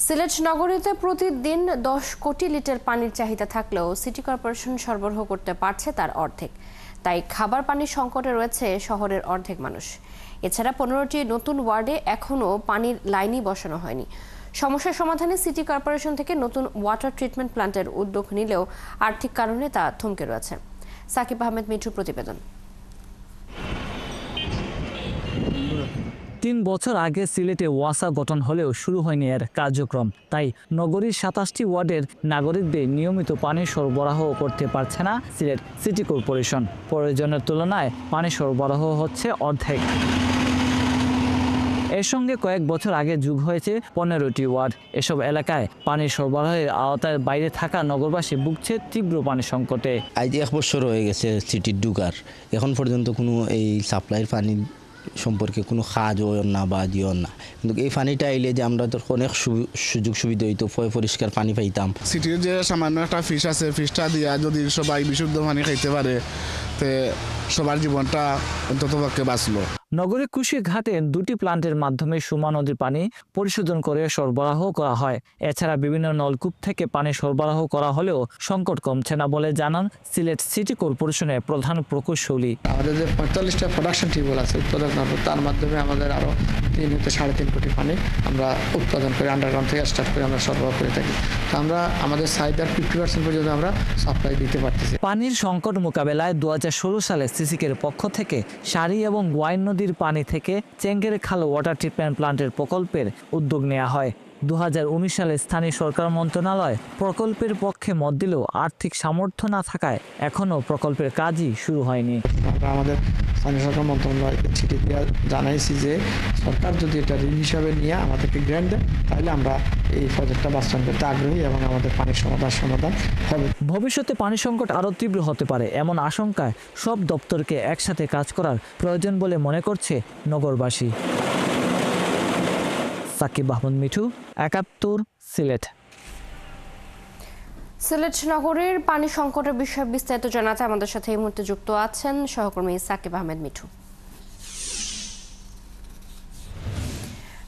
সিলেট নগরীতে প্রতিদিন ১০ কোটি লিটার পানির চাহিদা থাকলেও সিটি কর্পোরেশন সরবরাহ করতে পারছে তার অর্ধেক। তাই খাবার পানির সংকটে রয়েছে শহরের অর্ধেক মানুষ। এছাড়া ১৫টি নতুন ওয়ার্ডে এখনও পানির লাইনই বসানো হয়নি। সমস্যার সমাধানে সিটি কর্পোরেশন থেকে নতুন ওয়াটার ট্রিটমেন্ট প্ল্যান্টের উদ্যোগ নিলেও আর্থিক কারণে তা থমকে রয়েছে। সাকিব আহমেদ মিঠুর প্রতিবেদন। ৩ বছর আগে সিলেটে ওয়াসা গঠন হলেও শুরু হয়নি এর কার্যক্রম। তাই নগরীর ২৭টি ওয়ার্ডের নাগরিকদের নিয়মিত পানি সরবরাহ করতে পারছে না সিলেট সিটি কর্পোরেশন। প্রয়োজনের তুলনায় পানি সরবরাহ হচ্ছে অর্ধেক। এর সঙ্গে কয়েক বছর আগে যোগ হয়েছে ১৫টি ওয়ার্ড। এসব এলাকায় পানি সরবরাহের আওতার বাইরে থাকা নগরবাসী ভুগছে তীব্র পানি সংকটে। আজ ১ বছর হয়ে গেছে সিটির ঢুকার, এখন পর্যন্ত কোনো এই সাপ্লাইয়ের পানি সম্পর্কে কোনো কাজও না বা দিও না। কিন্তু এই পানিটা এলে যে আমরা তো অনেক সুযোগ সুবিধা হইতো, পরিষ্কার পানি পাইতাম। সিটির যে সামান্য একটা ফিস আছে, ফিসটা দিয়া যদি সবাই বিশুদ্ধ পানি খাইতে পারে তে সবার জীবনটা অন্তত পক্ষে বাঁচলো। নগরে কুশিঘাটে 2টি প্লান্টের মাধ্যমে সুমা নদীর পানি পরিশোধন করে সরবরাহ করা হয়। এছাড়া বিভিন্ন নলকূপ থেকে পানি সরবরাহ করা হলেও সংকট কমছে না বলে জানান সিলেট সিটি কর্পোরেশনের প্রধান প্রকৌশলী। আমাদের যে ৪৫টা প্রোডাকশন টিউবওয়েল আছে উৎপাদন, তার মাধ্যমে আমাদের আরো ৩ হতে ৩.৫ কোটি পানি আমরা উৎপাদন করে আন্ডারগ্রাউন্ড থেকে স্টার্ট করে আমরা সরবরাহ করে থাকি। তো আমরা আমাদের চাহিদার 50% পর্যন্ত আমরা সাপ্লাই দিতে পারতেছি। পানির সংকট মোকাবেলায় ২০১৬ সালে সিসিকের পক্ষ থেকে সারি এবং ওয়াইন নদীর পানি থেকে চেঙ্গের খাল ওয়াটার ট্রিটমেন্ট প্ল্যান্টের প্রকল্পের উদ্যোগ নেওয়া হয়। ২০১৯ সালে স্থানীয় সরকার মন্ত্রণালয় প্রকল্পের পক্ষে মত দিলেও আর্থিক সামর্থ্য না থাকায় এখনও প্রকল্পের কাজই শুরু হয়নি। আমরা আমাদের স্থানীয় সরকার মন্ত্রণালয় চিঠি দিয়ে জানাইছি যে সরকার যদি এটা ঋণ হিসাবে নিয়ে আমাদেরকে গ্র্যান্ট দেয় তাহলে আমরা এই প্রজেক্টটা বাস্তবায়ন করতে আগ্রহী এবং আমাদের পানির সমাধান হবে। ভবিষ্যতে পানি সংকট আরও তীব্র হতে পারে এমন আশঙ্কায় সব দপ্তরকে একসাথে কাজ করার প্রয়োজন বলে মনে করছে নগরবাসী। সাকিব আহমেদ মিঠু, ৭১, সিলেট। সিলেট নগরের পানি সংকটের বিষয়ে বিস্তারিত জানাতে আমাদের সাথে এই মুহূর্তে যুক্ত আছেন সহকর্মী সাকিব আহমেদ মিঠু।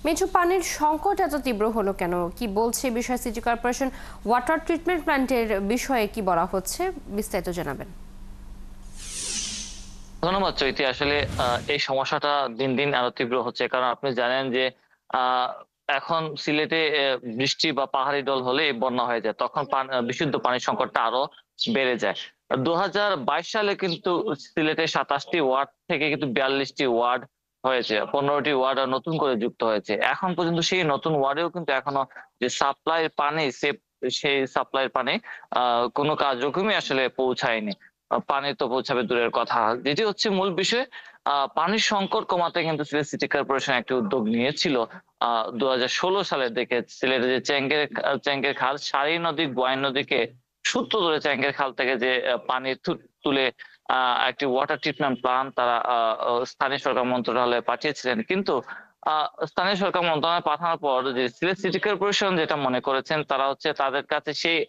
মিঠু, পানির সংকট এত তীব্র হলো কেন, কি বলছে বিষয় সিটি কর্পোরেশন? ওয়াটার ট্রিটমেন্ট প্ল্যান্টের বিষয়ে কি বলা হচ্ছে, বিস্তারিত জানাবেন। ধন্যবাদ চৈতি। আসলে এই সমস্যাটা দিন দিন আরো তীব্র হচ্ছে, কারণ আপনি জানেন যে এখন সিলেটে বৃষ্টি বা পাহাড়ি ঢল হলে বন্যা হয়ে যায়, তখন বিশুদ্ধ পানির সংকটটা আরো বেড়ে যায়। ২০২২ সালে কিন্তু সিলেটে ২৭টি ওয়ার্ড থেকে কিন্তু ৪২টি ওয়ার্ড হয়েছে, ১৫টি ওয়ার্ড নতুন করে যুক্ত হয়েছে। এখন পর্যন্ত সেই নতুন ওয়ার্ডেও কিন্তু এখনো যে সাপ্লাইয়ের পানি, সেই সাপ্লাইয়ের পানি কোনো কার্যক্রমই আসলে পৌঁছায়নি। পানি তো পৌঁছাবে দূরের কথা। যেটি হচ্ছে মূল বিষয়, পানির সংকট কমাতে কিন্তু সিলেট সিটি কর্পোরেশন একটি উদ্যোগ নিয়েছিল ২০১৬ সালের দিকে। সিলেটে যে চেঙ্গের খাল, সারি নদী, গোয়াইন নদীকে সূত্র ধরে চেঙ্গের খাল থেকে যে পানি তুলে একটি ওয়াটার ট্রিটমেন্ট প্ল্যান্ট তারা স্থানীয় সরকার মন্ত্রণালয়ে পাঠিয়েছিলেন। কিন্তু স্থানীয় সরকার মন্ত্রণালয়ে পাঠানোর পর যে সিলেট সিটি কর্পোরেশন যেটা মনে করেছেন, তারা হচ্ছে তাদের কাছে সেই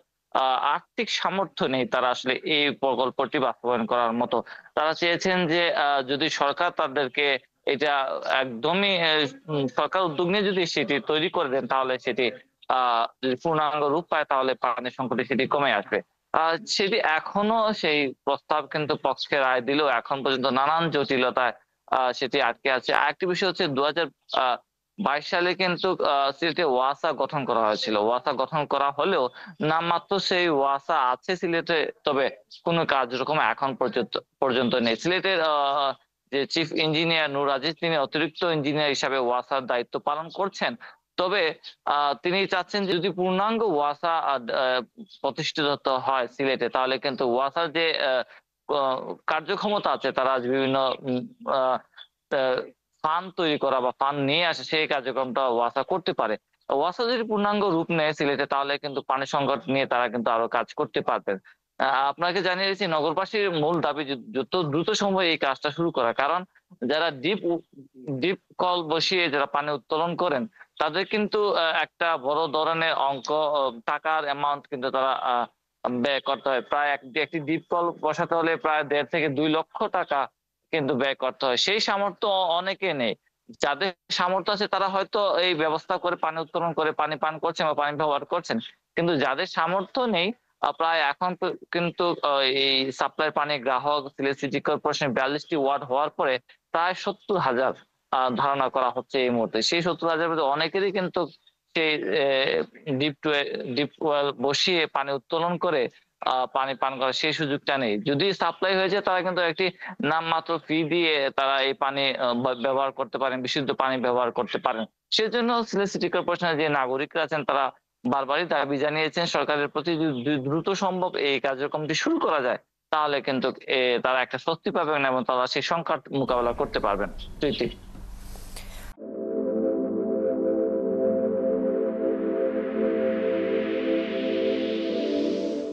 আর্থিক সামর্থ্য নেই তারা আসলে এই প্রকল্পটি বাস্তবায়ন করার মতো। তারা চেয়েছেন যে যদি সরকার তাদেরকে এটা একদমই সরকার উদ্যোগ নিয়ে যদি সেটি তৈরি করে দেন, তাহলে সেটি যদি পূর্ণাঙ্গ রূপ পায় তাহলে পানির সংকটে সেটি কমে আসবে। সেটি এখনো সেই প্রস্তাব কিন্তু পক্ষে রায় দিলেও এখন পর্যন্ত নানান জটিলতায় সেটি আটকে আছে। আরেকটি বিষয় হচ্ছে ২০২২ সালে কিন্তু সিলেটে ওয়াসা গঠন করা হয়েছিল। ওয়াসা গঠন করা হলেও নামমাত্র সেই ওয়াসা আছে সিলেটে, তবে কোনো কার্যক্রম এখন পর্যন্ত নেই। সিলেটের যে চিফ ইঞ্জিনিয়ার নূর আজিজ, তিনি অতিরিক্ত ইঞ্জিনিয়ার হিসাবে ওয়াসার দায়িত্ব পালন করছেন। তবে তিনি চাচ্ছেন যদি পূর্ণাঙ্গ ওয়াসা প্রতিষ্ঠিত হয় সিলেটে, তাহলে কিন্তু ওয়াসার যে কার্যক্ষমতা আছে, তারা বিভিন্ন ফান্ড তৈরি করা বা ফান্ড নিয়ে আসে, সেই কার্যক্রমটা ওয়াসা করতে পারে। ওয়াসা যদি পূর্ণাঙ্গ রূপ নেয় সিলেটে, তাহলে কিন্তু পানি সংকট নিয়ে তারা কিন্তু আরো কাজ করতে পারবেন। আপনাকে জানিয়ে দিচ্ছি, নগরবাসীর মূল দাবি যত দ্রুত সম্ভব এই কাজটা শুরু করা, কারণ যারা ডিপ কল বসিয়ে যারা পানি উত্তোলন করেন, তাদের কিন্তু একটা বড় ধরনের অঙ্ক টাকার অ্যামাউন্ট কিন্তু তারা ব্যয় করতে হয়। প্রায় একটি ডিপ কল বসাতে হলে প্রায় ১.৫ থেকে ২ লক্ষ টাকা কিন্তু ব্যয় করতে হয়। সেই সামর্থ্য অনেকে নেই। যাদের সামর্থ্য আছে তারা হয়তো এই ব্যবস্থা করে পানি উত্তোলন করে পানি পান করছেন বা পানি ব্যবহার করছেন, কিন্তু যাদের সামর্থ্য নেই প্রায় এখন কিন্তু এই সাপ্লাই পানি গ্রাহক সিলেট সিটি কর্পোরেশন 42টি ওয়ার্ড হওয়ার পরে প্রায় 70,000 ধারণা করা হচ্ছে এই মুহূর্তে। সেই 70,000 মধ্যে অনেকেরই কিন্তু সেই ডিপ ওয়েল বসিয়ে পানি উত্তোলন করে পানি পান করার সেই সুযোগটা নেই। যদি সাপ্লাই হয়ে যায় তারা কিন্তু একটি নামমাত্র ফি দিয়ে তারা এই পানি ব্যবহার করতে পারেন, বিশুদ্ধ পানি ব্যবহার করতে পারেন। সেজন্য সিলেট সিটি কর্পোরেশনের যে নাগরিকরা আছেন তারা বারবারই দাবি জানিয়েছেন সরকারের প্রতি যদি দ্রুত সম্ভব এই কার্যক্রমটি শুরু করা যায় তাহলে কিন্তু তারা একটা স্বস্তি পাবেন এবং তারা সেই সংকট মোকাবেলা করতে পারবেন।